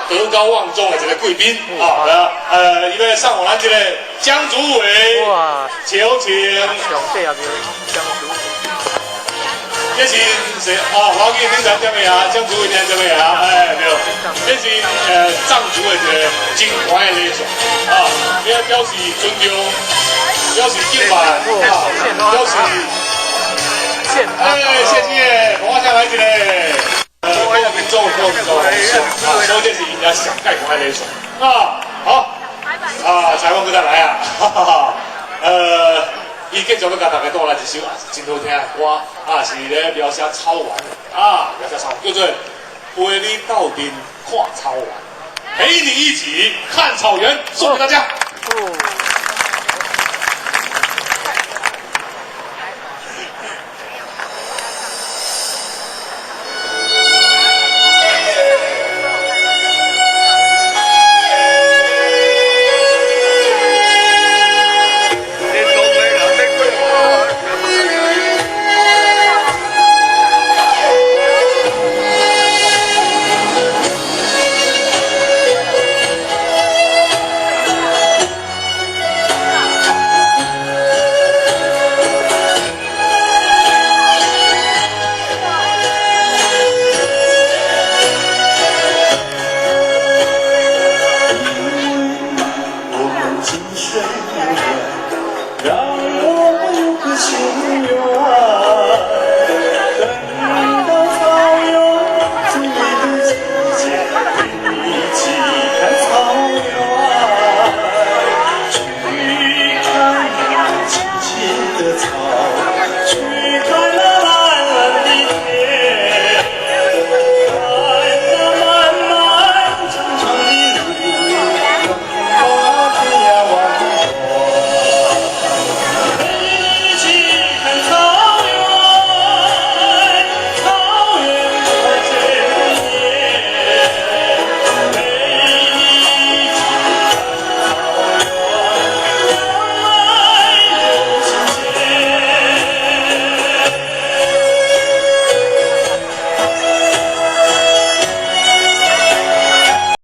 德高望重的这个贵宾啊，因为上我们这个江主委，哇，有请。上帝也叫江主委。这是谁啊？黄义经常这么呀，江主委听这么呀，哎，对，这是藏族的一个金怀的礼俗啊，也表示尊重，表示敬拜啊，表示。哎，谢谢，我下来一个，各位民众，各位民众，所以这是人家上盖怀的礼俗啊，好，采访哥再来啊，哈哈，伊继续要甲大家带来一首真好听的歌，是咧描写草原描写草原，叫做陪你斗阵看草原，陪你一起看草原，送给大家。